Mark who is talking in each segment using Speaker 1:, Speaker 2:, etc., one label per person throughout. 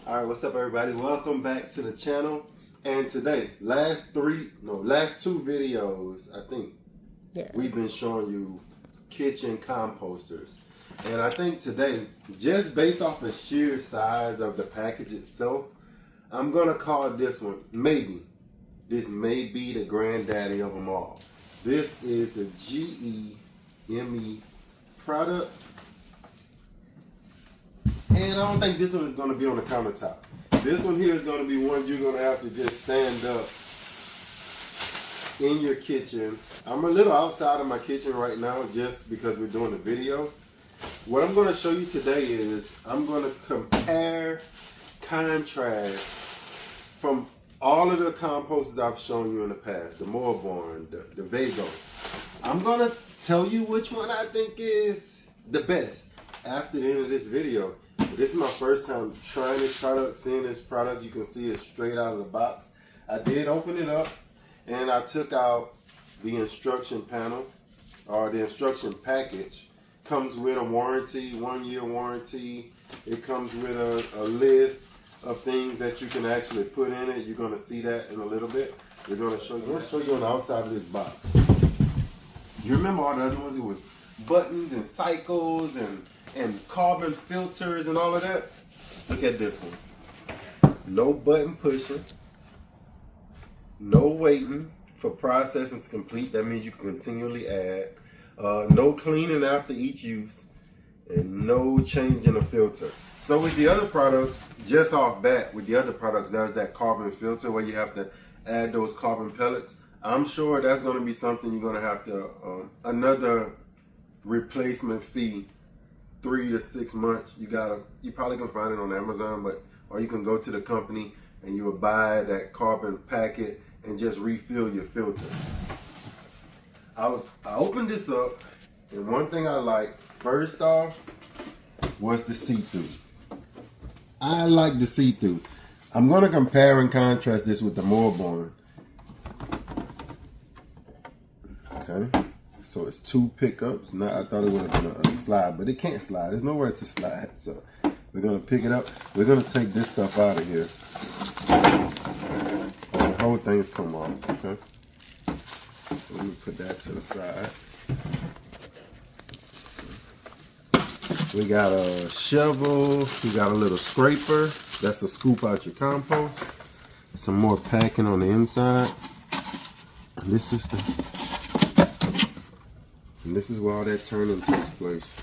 Speaker 1: All right, what's up, everybody? Welcome back to the channel. And today, last two videos, I think, we've been showing you kitchen composters. And I think today, just based off the sheer size of the package itself, I'm gonna call this one, this may be the granddaddy of them all. This is a GEME product. And I don't think this one is going to be on the countertop. This one here is going to be one you're going to have to just stand up in your kitchen. I'm a little outside of my kitchen right now just because we're doing the video. What I'm going to show you today is I'm going to compare, contrast from all of the composters I've shown you in the past. The Moorborn, the Vago. I'm going to tell you which one I think is the best after the end of this video. This is my first time trying this product, seeing this product. You can see it straight out of the box. I did open it up and I took out the instruction panel or the instruction package. Comes with a warranty, 1-year warranty. It comes with a list of things that you can actually put in it. You're going to see that in a little bit. I'm going to show you on the outside of this box. You remember all the other ones? It was buttons and cycles and carbon filters and all of that. Look at this one. No button pushing. No waiting for processing to complete. That means you can continually add. No cleaning after each use. And no changing the filter. So with the other products, just off bat, with the other products, there's that carbon filter where you have to add those carbon pellets. I'm sure that's going to be something you're going to have to, another replacement fee. 3 to 6 months. You probably can find it on Amazon, or you can go to the company and you will buy that carbon packet and just refill your filter. I opened this up, and one thing I liked first off was the see-through. I like the see-through. I'm going to compare and contrast this with the Moorborn. Okay. So it's 2 pickups. Now I thought it would have been a slide, but it can't slide. There's nowhere to slide. So we're gonna pick it up. We're gonna take this stuff out of here. The whole thing's come off. Okay. So let me put that to the side. We got a shovel. We got a little scraper. That's to scoop out your compost. Some more packing on the inside. And this is where all that turning takes place.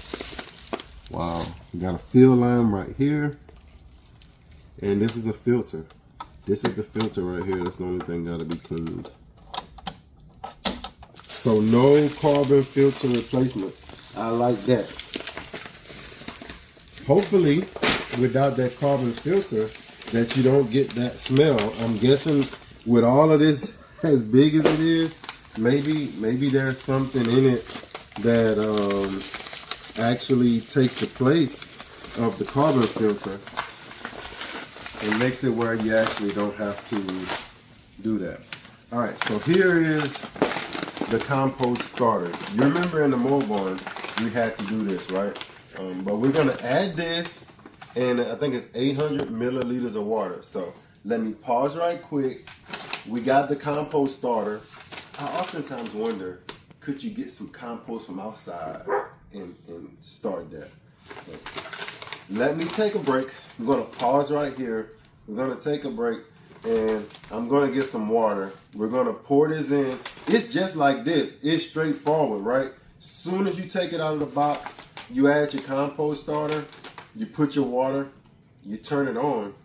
Speaker 1: Wow. We got a fill line right here. And this is a filter. This is the filter right here. That's the only thing got to be cleaned. So no carbon filter replacements. I like that. Hopefully, without that carbon filter, that you don't get that smell. I'm guessing with all of this as big as it is, maybe there's something in it that actually takes the place of the carbon filter and makes it where you actually don't have to do that. All right, so here is the compost starter. You remember in the Moorborn, we had to do this, right? But we're gonna add this, and I think it's 800 milliliters of water. So let me pause right quick. We got the compost starter. I oftentimes wonder, could you get some compost from outside and start that? But let me take a break. I'm going to pause right here. We're going to take a break, and I'm going to get some water. We're going to pour this in. It's just like this. It's straightforward, right? As soon as you take it out of the box, you add your compost starter, you put your water, you turn it on,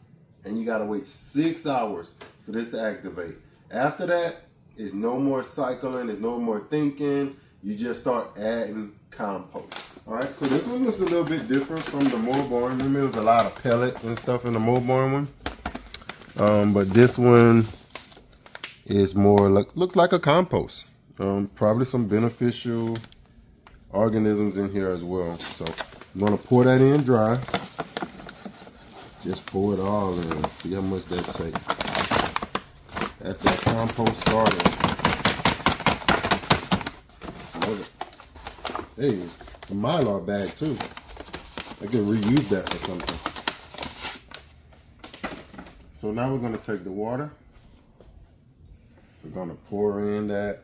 Speaker 1: and you got to wait 6 hours for this to activate. After that, there's no more cycling, there's no more thinking. You just start adding compost. All right, so this one looks a little bit different from the Moorborn. Remember, there's a lot of pellets and stuff in the Moorborn one. But this one is more, looks like a compost. Probably some beneficial organisms in here as well. So I'm gonna pour that in dry. Just pour it all in. See how much that takes. That's that compost starter. Hey, a Mylar bag too. I can reuse that for something. So now we're going to take the water. We're going to pour in that.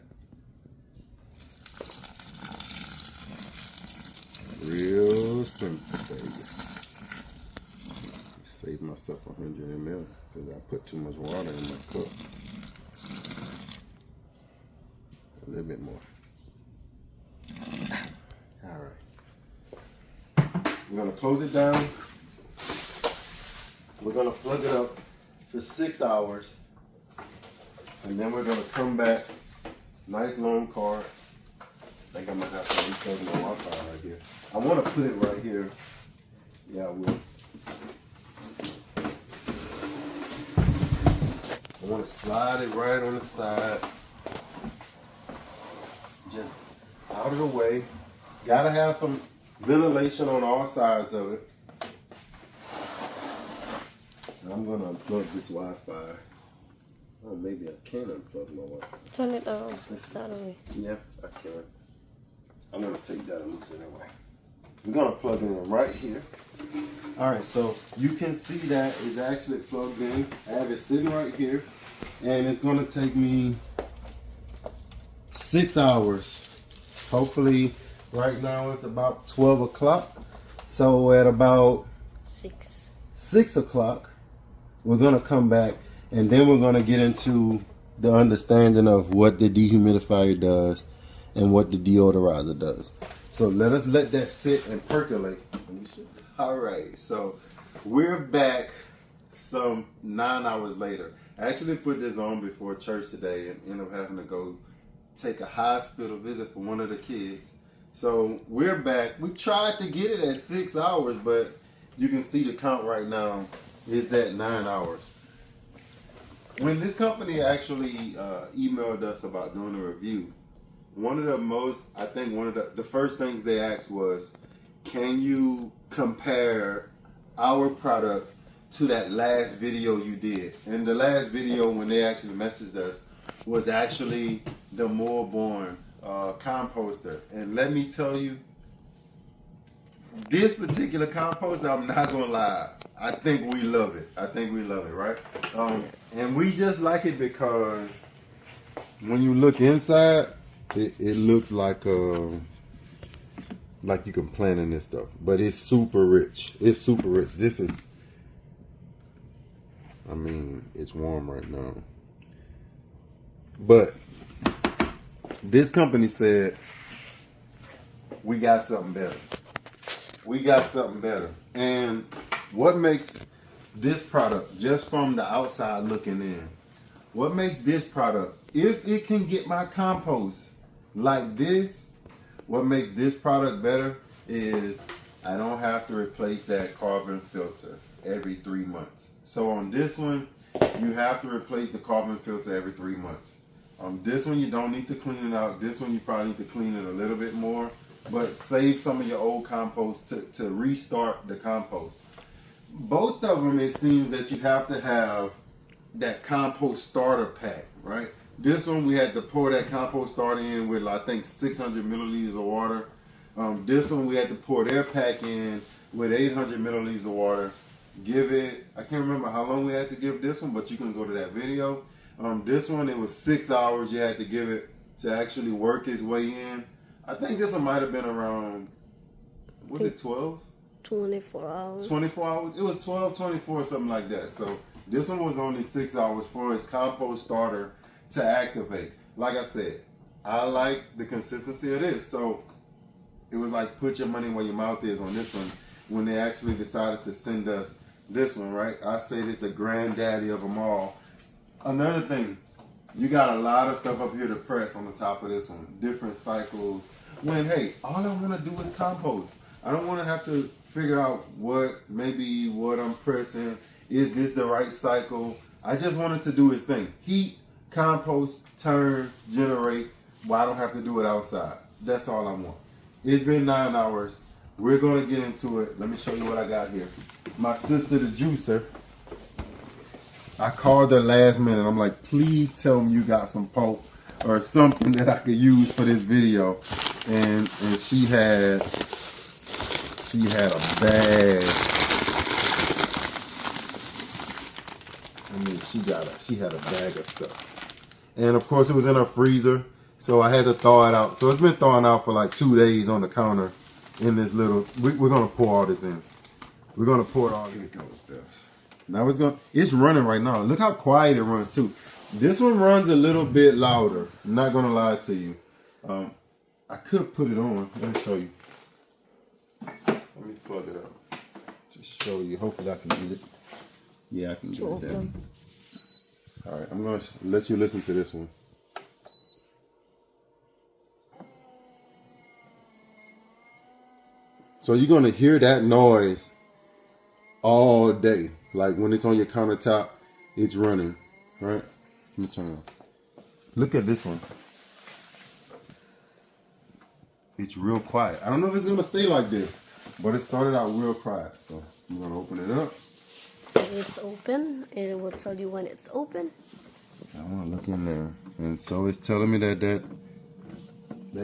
Speaker 1: Real simple, baby. Save myself 100 ml because I put too much water in my cup. A little bit more. All right. We're going to close it down. We're going to plug it up for 6 hours. And then we're going to come back. Nice long card. I think I'm going to have to unplug my Wi-Fi right here. I want to put it right here. Yeah, I will. I want to slide it right on the side. Just out of the way. Gotta have some ventilation on all sides of it. I'm going to unplug this Wi-Fi. Oh, maybe I can unplug my Wi-Fi.
Speaker 2: Turn it down. That way.
Speaker 1: Yeah, I can. I'm going to take that loose anyway. We're going to plug it in right here. All right, so you can see that it's actually plugged in. I have it sitting right here. And it's going to take me 6 hours. Hopefully, right now it's about 12 o'clock. So at about 6 o'clock, we're going to come back. And then we're going to get into the understanding of what the dehumidifier does and what the deodorizer does. So let us let that sit and percolate. All right, so we're back some 9 hours later. I actually put this on before church today and ended up having to go take a hospital visit for one of the kids. So we're back. We tried to get it at 6 hours, but you can see the count right now is at 9 hours. When this company actually emailed us about doing a review, one of the first things they asked was, can you compare our product to that last video you did? And the last video, when they actually messaged us, was actually the Moorborn composter. And let me tell you, this particular composter, I'm not gonna lie, I think we love it. I think we love it, right? And we just like it because when you look inside, it looks like you can plant in this stuff. But it's super rich. It's super rich. This is, I mean, it's warm right now. But this company said, we got something better. We got something better. And what makes this product, just from the outside looking in, what makes this product, if it can get my compost like this, what makes this product better is I don't have to replace that carbon filter every 3 months. So on this one, you have to replace the carbon filter every 3 months. This one, you don't need to clean it out. This one, you probably need to clean it a little bit more, but save some of your old compost to restart the compost. Both of them, it seems that you have to have that compost starter pack, right? This one, we had to pour that compost starter in with, I think, 600 milliliters of water. This one, we had to pour their pack in with 800 milliliters of water. Give it, I can't remember how long we had to give this one, but you can go to that video. This one, it was 6 hours you had to give it to actually work its way in. I think this one might have been around, was it 12?
Speaker 2: 24 hours.
Speaker 1: 24 hours? It was 12, 24, something like that. So this one was only 6 hours for its compost starter to activate. Like I said, I like the consistency of this. So it was like, put your money where your mouth is on this one when they actually decided to send us this one, right? I say this the granddaddy of them all. Another thing, you got a lot of stuff up here to press on the top of this one. Different cycles. When, hey, all I want to do is compost. I don't want to have to figure out what I'm pressing. Is this the right cycle? I just wanted to do his thing. Heat, compost, turn, generate. Well, I don't have to do it outside. That's all I want. It's been 9 hours. We're going to get into it. Let me show you what I got here. My sister, the juicer, I called her last minute. I'm like, please tell me you got some pulp or something that I could use for this video. And she had a bag I mean, she had a bag of stuff. And of course it was in her freezer, so I had to thaw it out. So it's been thawing out for like 2 days on the counter in this little, we're gonna pour all this in. We're gonna pour it all in. Here it goes, Beth. Now it's running right now. Look how quiet it runs too. This one runs a little bit louder. I'm not gonna lie to you. I could put it on. Let me show you. Let me plug it up to show you. Hopefully I can get it. Yeah, I can get it there. All right, I'm gonna let you listen to this one. So you're gonna hear that noise all day. Like when it's on your countertop, it's running, right? Let me turn it on. Look at this one. It's real quiet. I don't know if it's gonna stay like this, but it started out real quiet. So I'm gonna open it up.
Speaker 2: So it's open. It will tell you when it's open.
Speaker 1: I wanna look in there. And so it's telling me that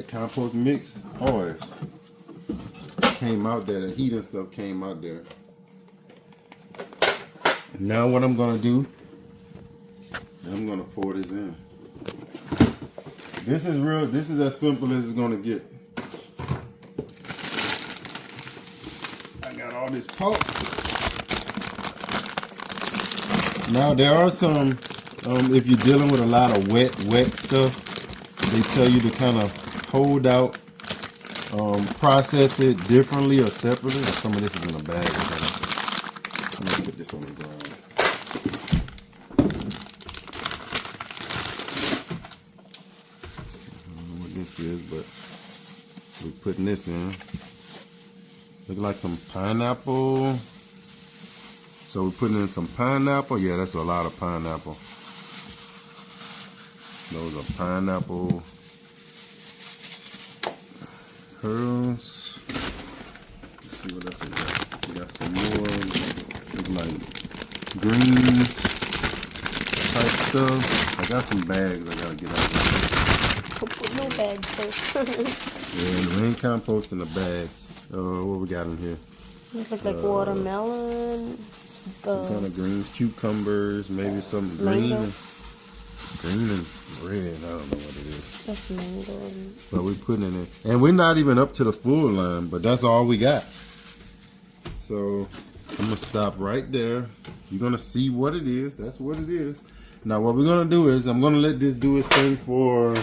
Speaker 1: compost mix oils came out there, the heat and stuff came out there. Now what I'm gonna do, I'm gonna pour this in. This is as simple as it's gonna get. I got all this pulp. Now there are some, if you're dealing with a lot of wet stuff, they tell you to kind of hold out, process it differently or separately. Some of this is in a bag. I'm gonna put this on the ground. I don't know what this is, but we're putting this in. Look like some pineapple. So we're putting in some pineapple. Yeah, that's a lot of pineapple. Those are pineapple pearls. Let's see what else we got. We got some more, look like greens type stuff. I got some bags I gotta get out of here.
Speaker 2: Put no bags first.
Speaker 1: Yeah, we ain't composting the bags. What we got in here?
Speaker 2: It looks like watermelon.
Speaker 1: Some kind of greens, cucumbers, maybe some green and red. I don't know what it is.
Speaker 2: That's mango.
Speaker 1: But we're putting it in. And we're not even up to the full line, but that's all we got. So I'm gonna stop right there. You're gonna see what it is. That's what it is. Now what we're gonna do is I'm gonna let this do its thing for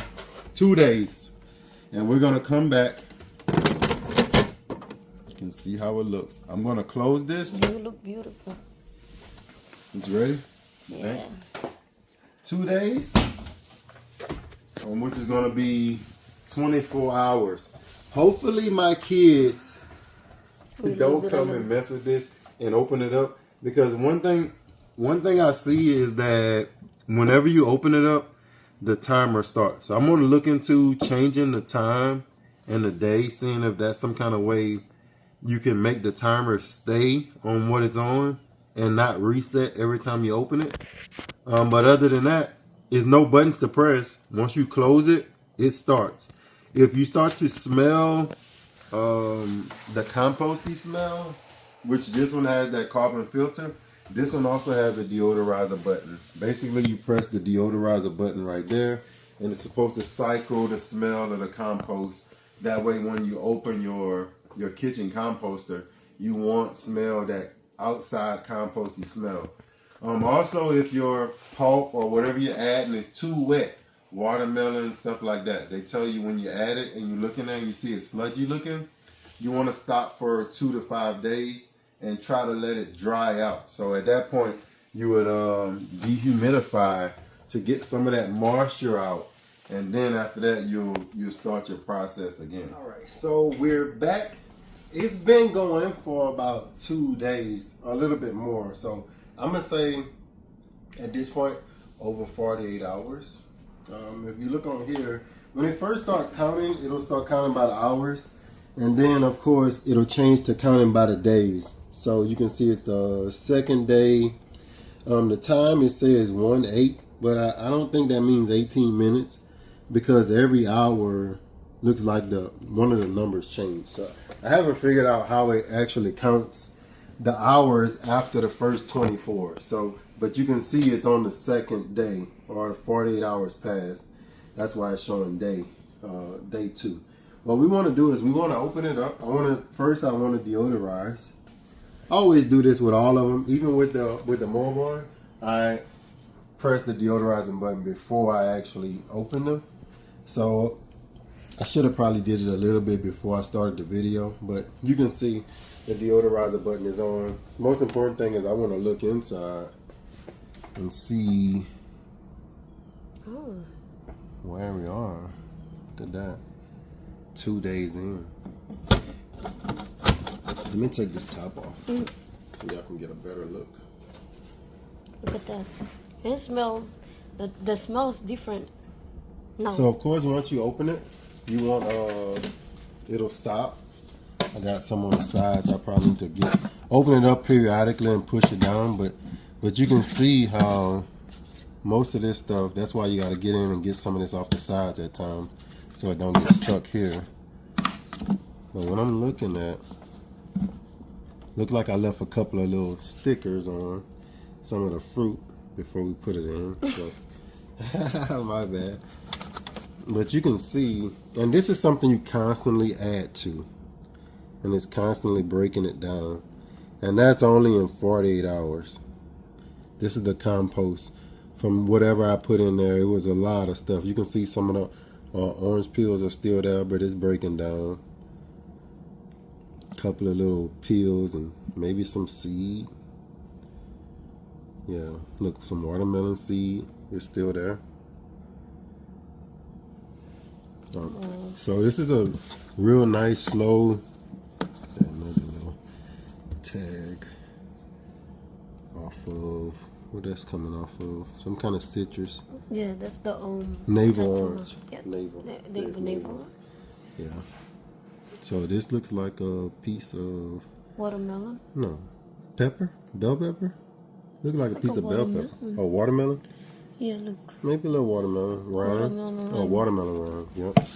Speaker 1: 2 days. And we're gonna come back. You can see how it looks. I'm gonna close this.
Speaker 2: You look beautiful.
Speaker 1: It's ready?
Speaker 2: Yeah.
Speaker 1: Okay. 2 days, which is going to be 24 hours. Hopefully my kids don't come and mess with this and open it up, because one thing I see is that whenever you open it up, the timer starts. So I'm going to look into changing the time and the day, seeing if that's some kind of way you can make the timer stay on what it's on and not reset every time you open it. But other than that, there's no buttons to press. Once you close it, it starts. If you start to smell the composty smell, which this one has that carbon filter, this one also has a deodorizer button. Basically, you press the deodorizer button right there, and it's supposed to cycle the smell of the compost. That way, when you open your kitchen composter, you won't smell that outside composty smell. Also, if your pulp or whatever you're adding is too wet, watermelon, stuff like that, they tell you when you add it and you look in there and you see it sludgy looking, you want to stop for 2 to 5 days and try to let it dry out. So at that point, you would dehumidify to get some of that moisture out, and then after that, you'll start your process again. All right, so we're back. It's been going for about 2 days, a little bit more. So I'm gonna say at this point, over 48 hours. If you look on here, when it first start counting, it'll start counting by the hours. And then of course, it'll change to counting by the days. So you can see it's the second day. The time it says 1:08, but I don't think that means 18 minutes, because every hour looks like one of the numbers changed. So I haven't figured out how it actually counts. the hours after the first 24. So, but you can see it's on the second day, or 48 hours past. That's why it's showing day 2. What we want to do is we want to open it up. I want to deodorize. I always do this with all of them, even with the mobile one. I press the deodorizing button before I actually open them. So I should have probably did it a little bit before I started the video, but you can see the deodorizer button is on. Most important thing is I want to look inside and see where we are. Look at that. 2 days in. Let me take this top off so y'all can get a better look.
Speaker 2: Look at that. It smells. The smell is different. No.
Speaker 1: So of course, once you open it, you want it'll stop. I got some on the sides. I probably need to open it up periodically and push it down, but you can see how most of this stuff. That's why you got to get in and get some of this off the sides at times, so it don't get stuck here. But when I'm looking at, look like I left a couple of little stickers on some of the fruit before we put it in. So my bad. But you can see, and this is something you constantly add to, and it's constantly breaking it down, and that's only in 48 hours. This is the compost from whatever I put in there. It was a lot of stuff. You can see some of the orange peels are still there, but it's breaking down. A couple of little peels and maybe some seed. Yeah, look, some watermelon seed is still there. So this is a real nice, slow, another little tag off of, what that's coming off of, some kind of citrus.
Speaker 2: Yeah, that's the
Speaker 1: navel orange.
Speaker 2: Yeah.
Speaker 1: Navel.
Speaker 2: Navel.
Speaker 1: Yeah. So this looks like a piece of
Speaker 2: Watermelon.
Speaker 1: No, pepper, bell pepper. Look like a piece of bell pepper. Oh, watermelon.
Speaker 2: Yeah, look.
Speaker 1: Maybe a little watermelon rind.
Speaker 2: Watermelon
Speaker 1: Oh, watermelon rind. Yep.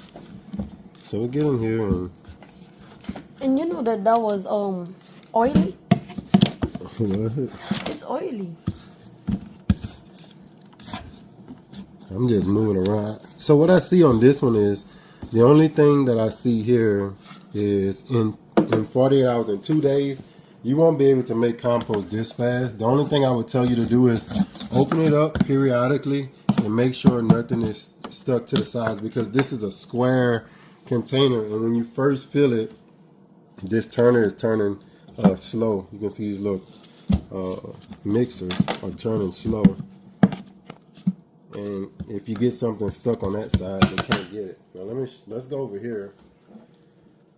Speaker 1: So we get in here
Speaker 2: and you know that was oily.
Speaker 1: What?
Speaker 2: It's oily.
Speaker 1: I'm just moving around. So what I see on this one is the only thing that I see here is in 48 hours and 2 days, you won't be able to make compost this fast. The only thing I would tell you to do is open it up periodically and make sure nothing is stuck to the sides, because this is a square container, and when you first fill it, this turner is turning slow. You can see these little mixers are turning slow, and if you get something stuck on that side, they can't get it. Now let's go over here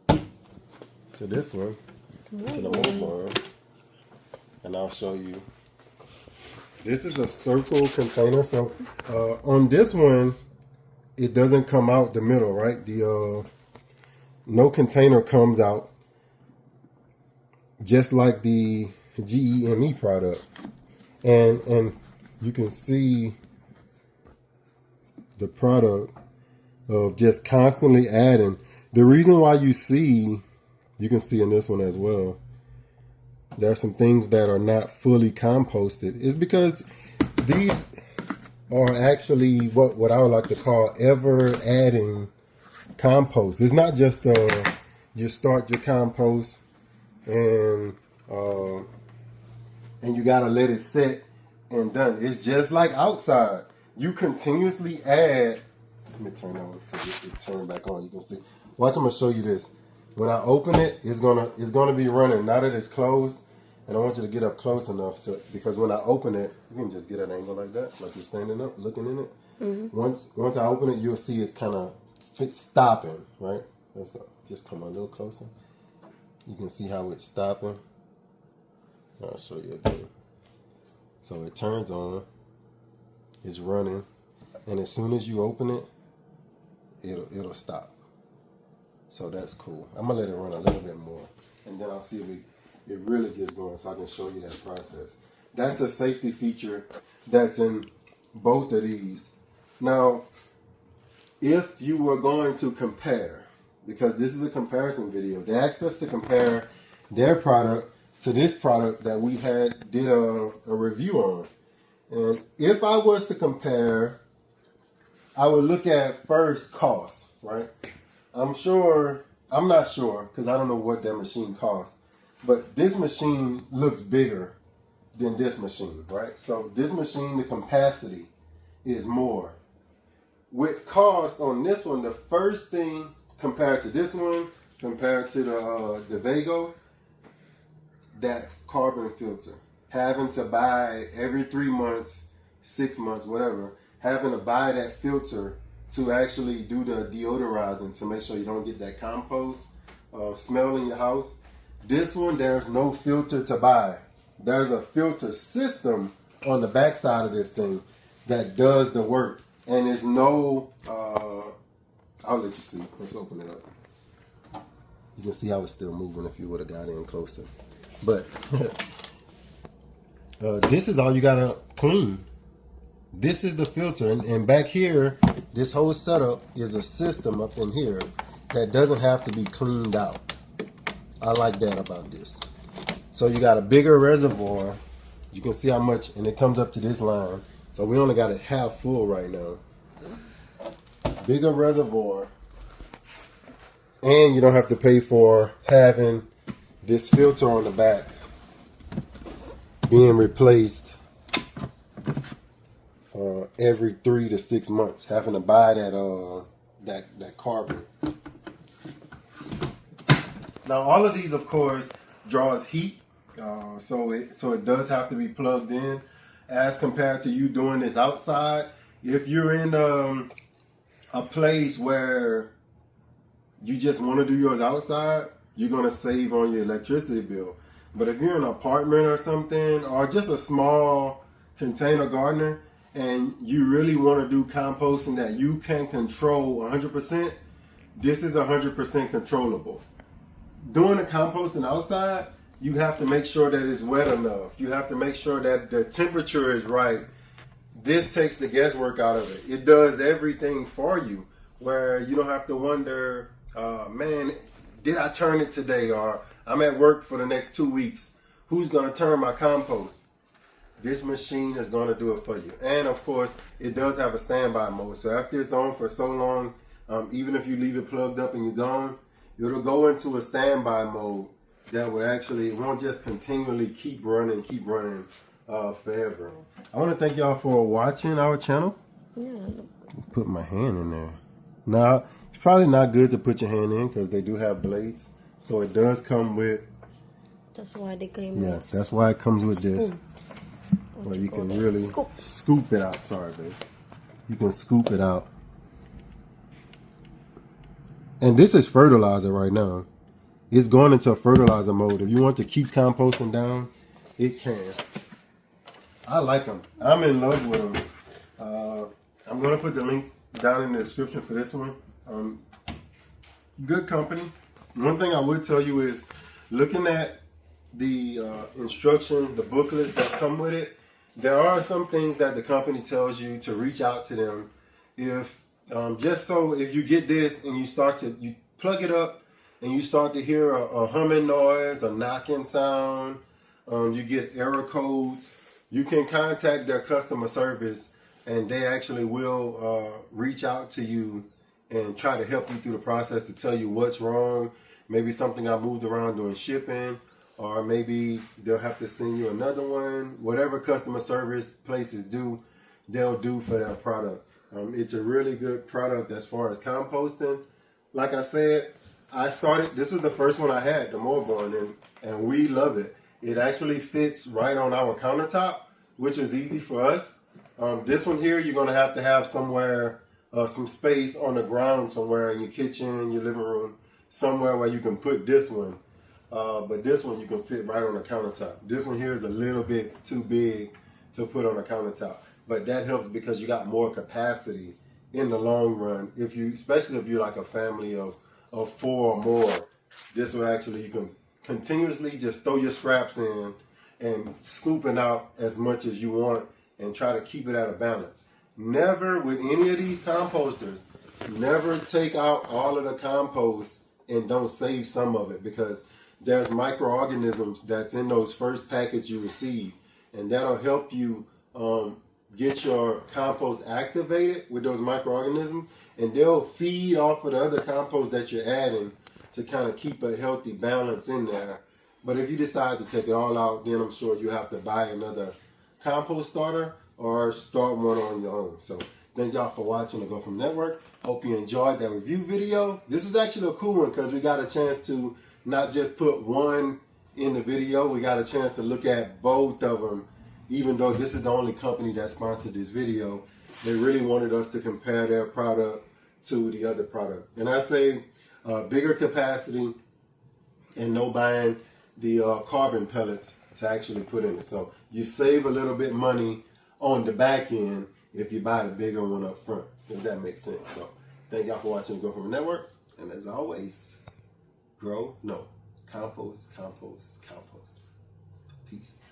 Speaker 1: to this one, to the mobile one, and I'll show you. This is a circle container. So on this one, it doesn't come out the middle, right? No container comes out, just like the GEME product, and you can see the product of just constantly adding. The reason why you can see in this one as well, there are some things that are not fully composted, is because these are actually what I would like to call ever adding compost. It's not just you start your compost and you gotta let it set and done. It's just like outside. You continuously add. Let me turn on because it turned back on. You can see. Watch, I'm gonna show you this. When I open it, it's gonna be running. Now that it's closed, and I want you to get up close enough, so because when I open it, you can just get an angle like that, like you're standing up, looking in it. Mm-hmm. Once I open it, you'll see it's kind of stopping, right? Let's go. Just come a little closer. You can see how it's stopping. I'll show you again. So it turns on. It's running, and as soon as you open it, it'll stop. So that's cool. I'm gonna let it run a little bit more, and then I'll see if it really gets going, so I can show you that process. That's a safety feature that's in both of these. Now, if you were going to compare, because this is a comparison video, they asked us to compare their product to this product that we did a review on. And if I was to compare, I would look at first cost, right? I'm not sure, because I don't know what that machine costs, but this machine looks bigger than this machine, right? So this machine, the capacity is more. With cost on this one, the first thing compared to this one, compared to the Vago, that carbon filter. Having to buy every 3 months, 6 months, whatever, having to buy that filter to actually do the deodorizing to make sure you don't get that compost smell in your house. This one, there's no filter to buy. There's a filter system on the back side of this thing that does the work. And there's no, I'll let you see. Let's open it up. You can see how it's still moving if you would have got in closer. But this is all you gotta clean. This is the filter. And back here, this whole setup is a system up in here that doesn't have to be cleaned out. I like that about this. So you got a bigger reservoir. You can see how much, and it comes up to this line. So we only got it half full right now. Bigger reservoir. And you don't have to pay for having this filter on the back being replaced every 3 to 6 months. Having to buy that carbon. Now all of these, of course, draws heat. So it does have to be plugged in. As compared to you doing this outside, if you're in a place where you just want to do yours outside, you're going to save on your electricity bill. But if you're in an apartment or something, or just a small container gardener, and you really want to do composting that you can control 100%, this is 100% controllable. Doing the composting outside, you have to make sure that it's wet enough. You have to make sure that the temperature is right. This takes the guesswork out of it. It does everything for you, where you don't have to wonder, man, did I turn it today? Or I'm at work for the next 2 weeks. Who's going to turn my compost? This machine is going to do it for you. And of course, it does have a standby mode. So after it's on for so long, even if you leave it plugged up and you're gone, it'll go into a standby mode that would actually, it won't just continually keep running forever. I want to thank y'all for watching our channel.
Speaker 2: Yeah.
Speaker 1: Put my hand in there. Now, it's probably not good to put your hand in because they do have blades. So it does come with.
Speaker 2: That's why they came with.
Speaker 1: Yes, that's why it comes with this. Where you can really scoop it out. Sorry, babe. You can scoop it out. And this is fertilizer right now. It's going into a fertilizer mode. If you want to keep composting down, it can. I like them. I'm in love with them. I'm going to put the links down in the description for this one. Good company. One thing I would tell you is, looking at the instruction, the booklets that come with it, there are some things that the company tells you to reach out to them. If just so if you get this and you plug it up and you start to hear a humming noise, a knocking sound, you get error codes, you can contact their customer service and they actually will reach out to you and try to help you through the process to tell you what's wrong. Maybe something I moved around during shipping, or maybe they'll have to send you another one. Whatever customer service places do, they'll do for their product. It's a really good product as far as composting. Like I said, this is the first one I had, the Morborn, and we love it. It actually fits right on our countertop, which is easy for us. This one here, you're going to have somewhere, some space on the ground somewhere in your kitchen, your living room, somewhere where you can put this one. But this one you can fit right on the countertop. This one here is a little bit too big to put on the countertop. But that helps because you got more capacity in the long run. Especially if you're like a family of 4 or more, this will actually, you can continuously just throw your scraps in and scooping out as much as you want and try to keep it at a balance. Never, with any of these composters, never take out all of the compost and don't save some of it, because there's microorganisms that's in those first packets you receive, and that'll help you get your compost activated with those microorganisms, and they'll feed off of the other compost that you're adding to kind of keep a healthy balance in there. But if you decide to take it all out, then I'm sure you have to buy another compost starter or start one on your own. So thank y'all for watching the Go From Network. Hope you enjoyed that review video. This was actually a cool one because we got a chance to not just put one in the video, we got a chance to look at both of them. Even though this is the only company that sponsored this video, they really wanted us to compare their product to the other product. And I say bigger capacity and no buying the carbon pellets to actually put in it. So you save a little bit money on the back end if you buy the bigger one up front, if that makes sense. So thank y'all for watching the Go From Network. And as always, compost, compost, compost. Peace.